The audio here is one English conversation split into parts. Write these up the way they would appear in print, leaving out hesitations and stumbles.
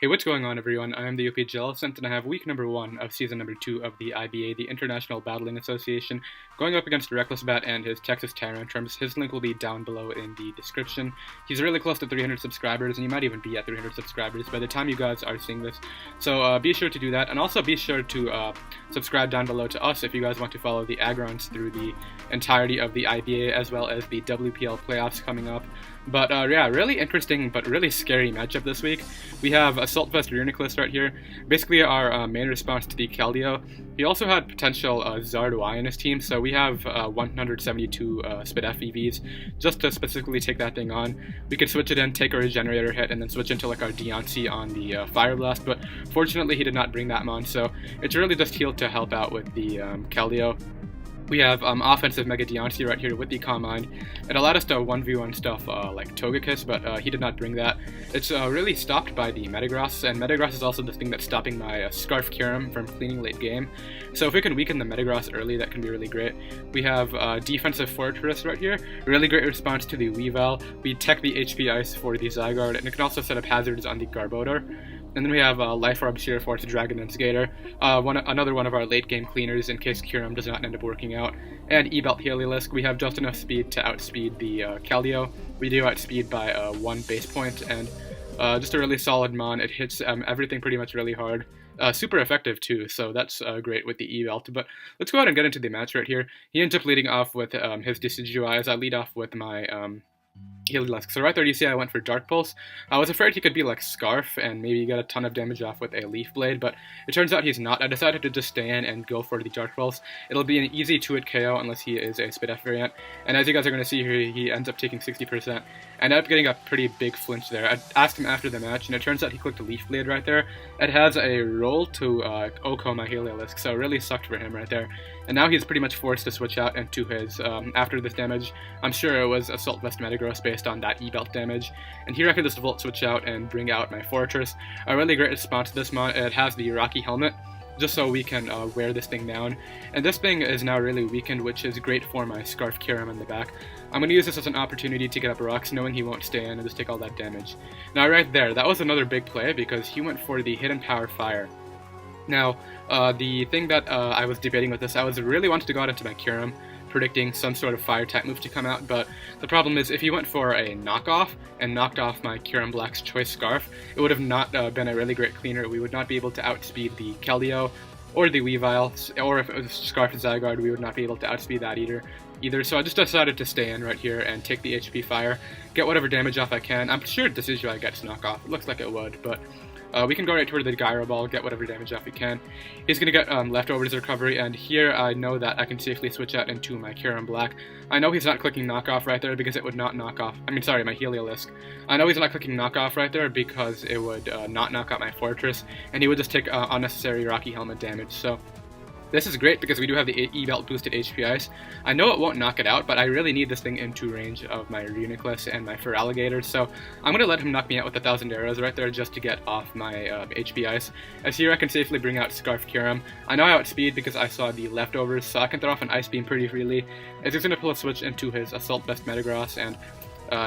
Hey, what's going on, everyone? I am the OPJellicent, and I have week number 1 of season number 2 of the IBA, the International Battling Association, going up against RecklessBat and his Texas Tyrantrums. His link will be down below in the description. He's really close to 300 subscribers, and he might even be at 300 subscribers by the time you guys are seeing this. So be sure to do that, and also be sure to subscribe down below to us if you guys want to follow the Aggrons through the entirety of the IBA, as well as the WPL playoffs coming up. But yeah, really interesting but really scary matchup this week. We have Assault Vest Reuniclus right here, basically our main response to the Keldeo. He also had potential Zard Y in his team, so we have 172 Spit FEVs just to specifically take that thing on. We could switch it in, take a Regenerator hit, and then switch into like our Deontay on the Fire Blast, but fortunately he did not bring that mon, so it's really just healed to help out with the Keldeo. We have offensive Mega Deontay right here with the Calm Mind. It allowed us to 1v1 stuff like Togekiss, but he did not bring that. It's really stopped by the Metagross, and Metagross is also the thing that's stopping my Scarf Kyurem from cleaning late game. So if we can weaken the Metagross early, that can be really great. We have defensive Fortress right here. Really great response to the Weavile. We tech the HP Ice for the Zygarde, and it can also set up hazards on the Garbodor. And then we have Life Orb, Sheer Force, Dragon, and Skater. Another one of our late game cleaners in case Kyurem does not end up working out. And E-Belt Heliolisk, we have just enough speed to outspeed the Keldeo. We do outspeed by 1 base point, and just a really solid mon. It hits everything pretty much really hard. Super effective too, so that's great with the E-Belt. But let's go ahead and get into the match right here. He ends up leading off with his Decidueye, as I lead off with my Heliolisk. So right there you see I went for Dark Pulse. I was afraid he could be like Scarf and maybe get a ton of damage off with a Leaf Blade, but it turns out he's not. I decided to just stay in and go for the Dark Pulse. It'll be an easy 2-hit KO unless he is a Spit F variant, and as you guys are going to see here, he ends up taking 60%. I ended up getting a pretty big flinch there. I asked him after the match, and it turns out he clicked a Leaf Blade right there. It has a roll to OHKO my Heliolisk, so it really sucked for him right there. And now he's pretty much forced to switch out into his, after this damage, I'm sure it was Assault Vest Metagross based on that E-Belt damage. And here I can just Volt Switch out and bring out my Fortress. A really great response to this mon. It has the Rocky Helmet, just so we can wear this thing down. And this thing is now really weakened, which is great for my Scarf Kyurem in the back. I'm going to use this as an opportunity to get up rocks, knowing he won't stay in and just take all that damage. Now right there, that was another big play because he went for the Hidden Power Fire. Now, the thing that I was debating with this, I was really wanted to go out into my Kyurem, predicting some sort of fire type move to come out, but the problem is if he went for a knockoff and knocked off my Kyurem Black's Choice Scarf, it would have not been a really great cleaner. We would not be able to outspeed the Keldeo or the Weavile, or if it was Scarf and Zygarde, we would not be able to outspeed that either. So I just decided to stay in right here and take the HP Fire, get whatever damage off I can. I'm sure Decidueye gets knockoff. It looks like it would, but we can go right toward the Gyro Ball, get whatever damage off we can. He's going to get Leftovers Recovery, and here I know that I can safely switch out into my Kyurem Black. I know he's not clicking knockoff right there because it would not knock off, my Heliolisk. I know he's not clicking knockoff right there because it would not knock out my Fortress, and he would just take unnecessary Rocky Helmet damage, so this is great because we do have the E-Belt boosted HP Ice. I know it won't knock it out, but I really need this thing into range of my Reuniclus and my Feraligatr, so I'm going to let him knock me out with 1,000 arrows right there just to get off my HP Ice. As here I can safely bring out Scarf Kyurem. I know I outspeed because I saw the leftovers, so I can throw off an Ice Beam pretty freely. As he's going to pull a switch into his Assault Vest Metagross, and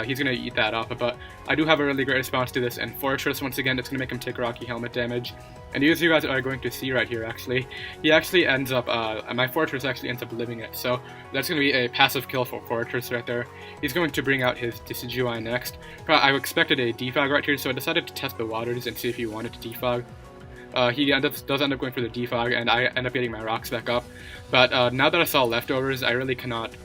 he's going to eat that up, but I do have a really great response to this, and Fortress, once again, it's going to make him take Rocky Helmet damage. And as you guys are going to see right here, actually, he actually ends up, my Fortress actually ends up living it, so that's going to be a passive kill for Fortress right there. He's going to bring out his Decidueye next. I expected a Defog right here, so I decided to test the waters and see if he wanted to Defog. He does end up going for the Defog, and I end up getting my rocks back up. But now that I saw leftovers, I really cannot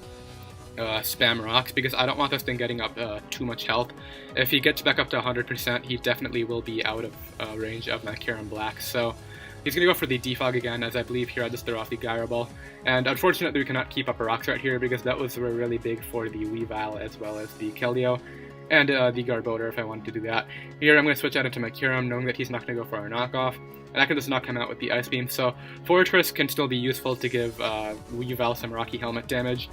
spam rocks because I don't want this thing getting up too much health. If he gets back up to 100%, he definitely will be out of range of my Kyurem Black. So he's going to go for the Defog again, as I believe here I just throw off the Gyro Ball. And unfortunately we cannot keep up rocks right here because that was really big for the Weavile as well as the Keldeo and the Garbodor if I wanted to do that. Here I'm going to switch out into my Kyurem, knowing that he's not going to go for a knockoff, and I can just knock him out with the Ice Beam. So Fortress can still be useful to give Weavile some Rocky Helmet damage.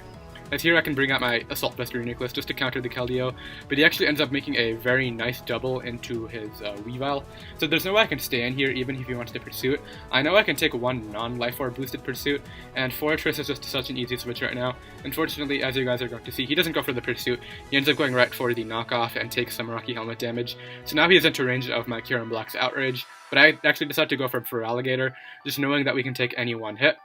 as here I can bring out my Assault Vest Reuniclus just to counter the Keldeo, but he actually ends up making a very nice double into his Weavile, so there's no way I can stay in here even if he wants to Pursuit. I know I can take one non-Life Orb boosted Pursuit, and Fortress is just such an easy switch right now. Unfortunately, as you guys are going to see, he doesn't go for the Pursuit, he ends up going right for the knockoff and takes some Rocky Helmet damage, so now he is into range of my Kyurem Black's Outrage, but I actually decide to go for Feraligatr, just knowing that we can take any one hit.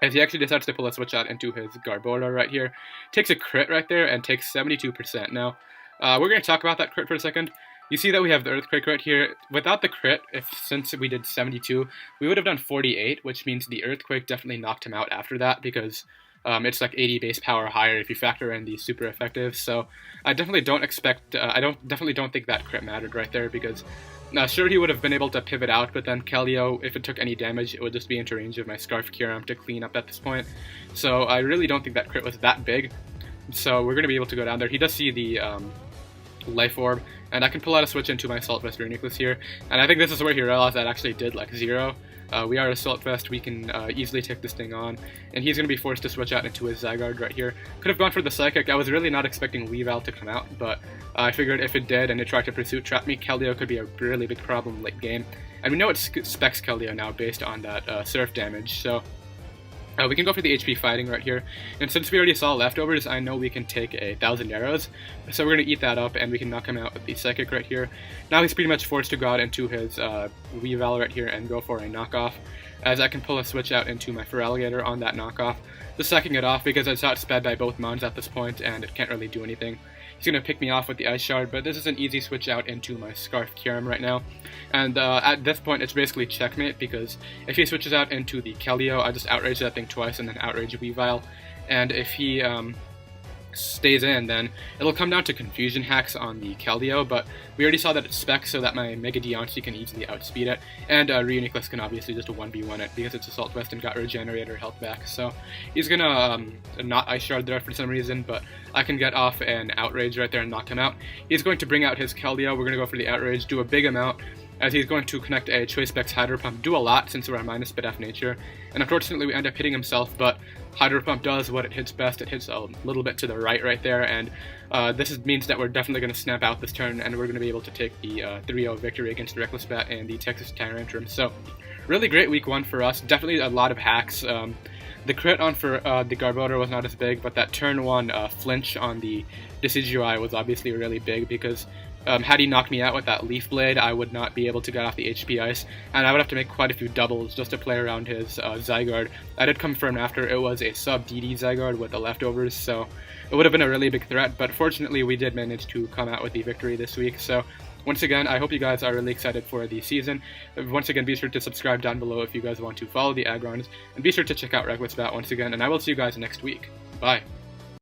As he actually decides to pull a switch out into his Garbodor right here, takes a crit right there and takes 72%. Now, we're going to talk about that crit for a second. You see that we have the Earthquake right here. Without the crit, since we did 72, we would have done 48, which means the Earthquake definitely knocked him out after that because it's like 80 base power higher if you factor in the super effective. So I definitely don't expect, I definitely don't think that crit mattered right there because sure, he would have been able to pivot out, but then Keldeo, if it took any damage, it would just be into range of my Scarf Kyurem to clean up at this point. So I really don't think that crit was that big. So we're going to be able to go down there. He does see the Life Orb, and I can pull out a switch into my Assault Vest Reuniclus here. And I think this is where he realized that actually did like 0. We are Assault Vest, we can easily take this thing on, and he's going to be forced to switch out into his Zygarde right here. Could have gone for the Psychic. I was really not expecting Weavile to come out, but I figured if it did and it tried to Pursuit Trap me, Keldeo could be a really big problem late game. And we know it specs Keldeo now based on that Surf damage, so we can go for the HP fighting right here, and since we already saw leftovers, I know we can take 1,000 arrows, so we're going to eat that up and we can knock him out with the Psychic right here. Now he's pretty much forced to go out into his Weavile right here and go for a knockoff, as I can pull a switch out into my Feraligatr on that knockoff, just sacking it off because it's outsped by both Mons at this point and it can't really do anything. He's going to pick me off with the Ice Shard, but this is an easy switch out into my Scarf Kyurem right now. And at this point, it's basically checkmate, because if he switches out into the Keldeo, I just Outrage that thing twice and then Outrage Weavile. And if he stays in, then it'll come down to Confusion Hacks on the Keldeo, but we already saw that it's spec so that my Mega Deontay can easily outspeed it, and Reuniclus can obviously just 1v1 it because it's Assault Vest and got Regenerator health back, so he's gonna not Ice Shard there for some reason, but I can get off an Outrage right there and knock him out. He's going to bring out his Keldeo, we're gonna go for the Outrage, do a big amount, as he's going to connect a Choice Specs Hydro Pump, do a lot since we're at minus BDF nature, and unfortunately we end up hitting himself, but Hydro Pump does what it hits best, it hits a little bit to the right there, and this means that we're definitely going to snap out this turn, and we're going to be able to take the 3-0 victory against RecklessBat and the Texas Tyrantrums. So, really great week 1 for us, definitely a lot of hacks. The crit on for the Garbodor was not as big, but that turn 1 flinch on the Decidueye was obviously really big because had he knocked me out with that Leaf Blade, I would not be able to get off the HP Ice, and I would have to make quite a few doubles just to play around his Zygarde. I did confirm after it was a sub-DD Zygarde with the leftovers, so it would have been a really big threat, but fortunately we did manage to come out with the victory this week. So once again, I hope you guys are really excited for the season. Once again, be sure to subscribe down below if you guys want to follow the Aggrons, and be sure to check out RecklessBat once again, and I will see you guys next week. Bye!